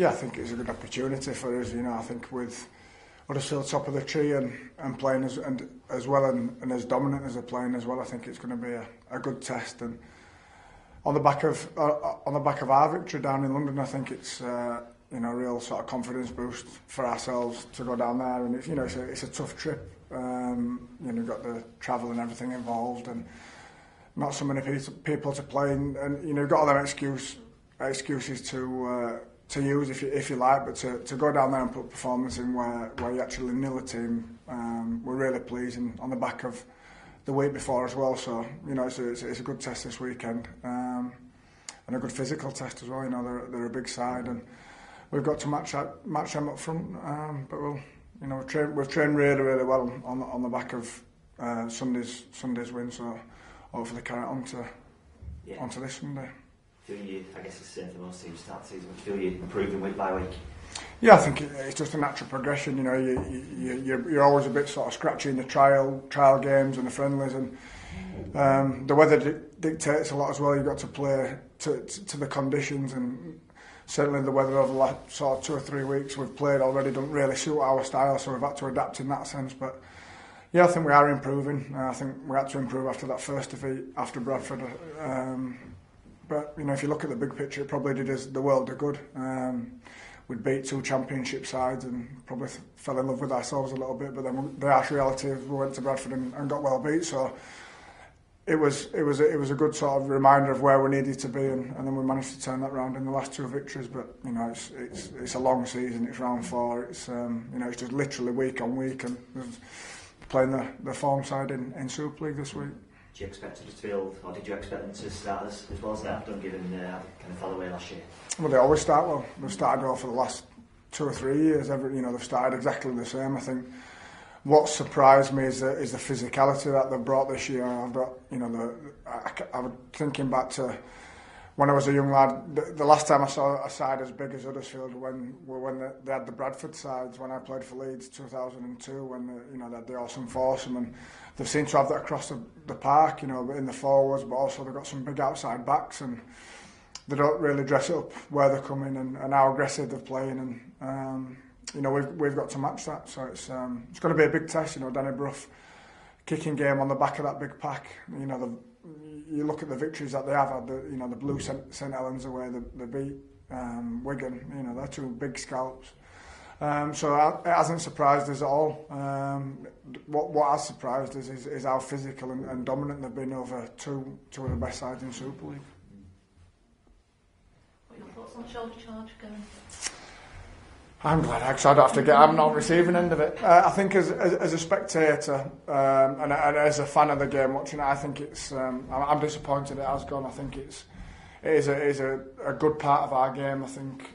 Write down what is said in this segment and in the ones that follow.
Yeah, I think it's a good opportunity for us. I think with Huddersfield top of the tree and playing as well and as dominant as they're playing as well, I think it's going to be a good test. And on the back of our victory down in London, I think it's a real sort of confidence boost for ourselves to go down there. And it's a tough trip. You've got the travel and everything involved, and not so many people to play, and you've got all them excuses to use if you like, but to go down there and put performance in where you actually nil a team, we're really pleasing on the back of the week before as well. So it's a good test this weekend, and a good physical test as well. They're a big side, and we've got to match them up front. But we've trained really well on the back of Sunday's win. So hopefully carry it onto this Sunday. I guess it's the same for most teams start the season. Do you feel you're improving week by week? Yeah, I think it's just a natural progression. You're always a bit sort of scratchy in the trial games and the friendlies, and the weather dictates a lot as well. You've got to play to the conditions, and certainly the weather over the last sort of 2 or 3 weeks we've played already don't really suit our style, so we've had to adapt in that sense. But yeah, I think we are improving. I think we had to improve after that first defeat after Bradford. But if you look at the big picture, it probably did us the world of good. We'd beat 2 championship sides and probably fell in love with ourselves a little bit. But then the harsh reality is we went to Bradford and got well beat. So it was a good sort of reminder of where we needed to be, and then we managed to turn that round in the last 2 victories. But it's a long season. It's round 4. It's it's just literally week on week, and playing the form side in Super League this week. Do you expect Huddersfield, or did you expect them to start as well as they have done, given kind of fell away last year? Well, they always start well. They've started well for the last 2 or 3 years. They've started exactly the same. I think what surprised me is the physicality that they've brought this year. I've got, I was thinking back to when I was a young lad. The last time I saw a side as big as Huddersfield when they had the Bradford sides when I played for Leeds 2002, when they had the awesome foursome, and they seem to have that across the park, in the forwards, but also they've got some big outside backs, and they don't really dress it up where they're coming and how aggressive they're playing, and we've got to match that. So it's going to be a big test. Danny Brough kicking game on the back of that big pack. You look at the victories that they have had. The Blue St Helens away, they beat Wigan. They're 2 big scalps. So it hasn't surprised us at all. What has surprised us is how physical and dominant they've been over two of the best sides in Super League. What are your thoughts on shoulder charge going? I'm glad actually I don't have to get. I'm not receiving end of it. I think as a spectator and as a fan of the game watching it, I think it's. I'm disappointed it has gone. I think it is a good part of our game. I think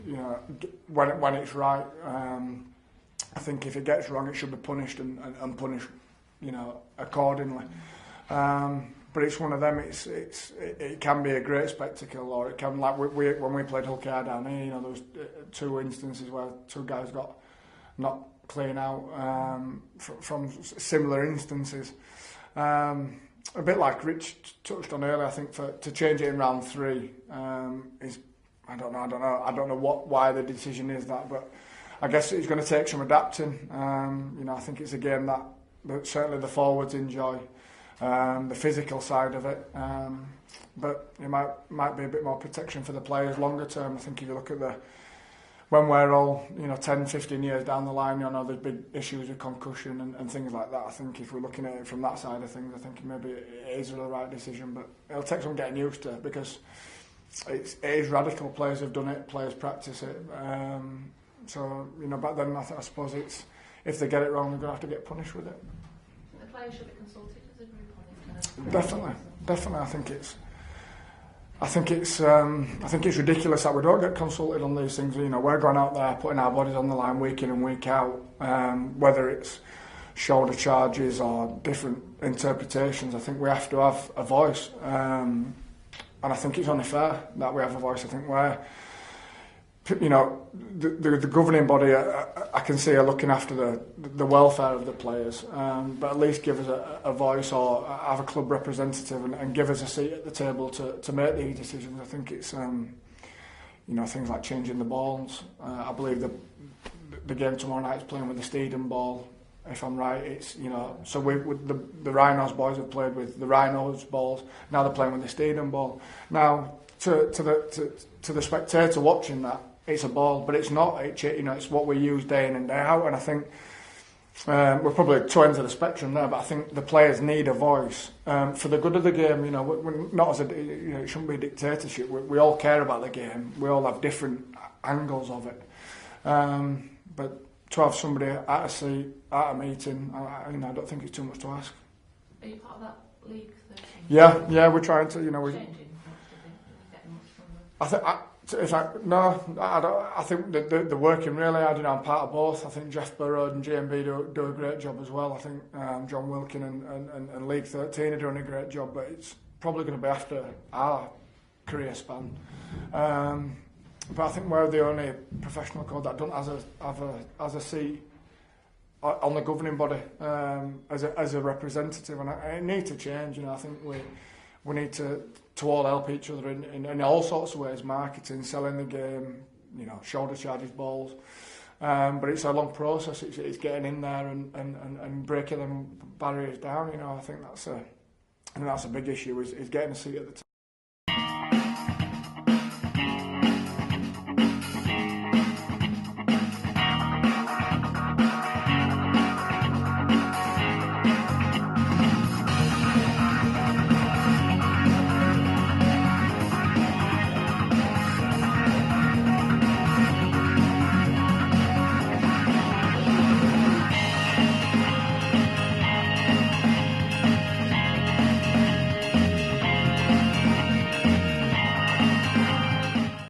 when it's right. I think if it gets wrong, it should be punished and punished, accordingly. But it's one of them. It can be a great spectacle, or it can, like when we played Hull KR down here. There was 2 instances where 2 guys got knocked clean out from similar instances. A bit like Rich touched on earlier. I think to change it in round 3 is I don't know why the decision is that, but I guess it's going to take some adapting. I think it's a game that certainly the forwards enjoy. The physical side of it, but it might be a bit more protection for the players longer term. I think if you look at when we're all 10, 15 years down the line, there's big issues with concussion and things like that. I think if we're looking at it from that side of things, I think maybe it is the right decision, but it'll take some getting used to, because it is radical. Players have done it, players practice it. Back then I suppose it's, if they get it wrong, they're going to have to get punished with it. The players should be consulted. Definitely. I think it's ridiculous that we don't get consulted on these things. We're going out there putting our bodies on the line week in and week out, whether it's shoulder charges or different interpretations. I think we have to have a voice, and I think it's only fair that we have a voice. I think the governing body, I can see are looking after the welfare of the players, but at least give us a voice, or have a club representative and give us a seat at the table to make these decisions. I think it's things like changing the balls. I believe the game tomorrow night is playing with the Steedham ball. If I'm right, it's so with the Rhinos boys have played with the Rhinos balls. Now they're playing with the Steedham ball. Now to the spectator watching that, it's a ball, but it's not. It's what we use day in and day out. And I think we're probably at two ends of the spectrum there. But I think the players need a voice for the good of the game. We're not as it shouldn't be a dictatorship. We all care about the game. We all have different angles of it. But to have somebody at a seat, at a meeting, I don't think it's too much to ask. Are you part of that league? Yeah, we're trying to. I think they're working really hard. I'm part of both. I think Jeff Burrow and GMB do a great job as well. I think John Wilkin and League 13 are doing a great job, but it's probably going to be after our career span. But I think we're the only professional club that don't have a seat on the governing body as a representative, and it needs to change. I think we need to all help each other in all sorts of ways: marketing, selling the game, shoulder charges, balls. But it's a long process. It's getting in there and breaking them barriers down. I think that's a big issue is getting a seat at the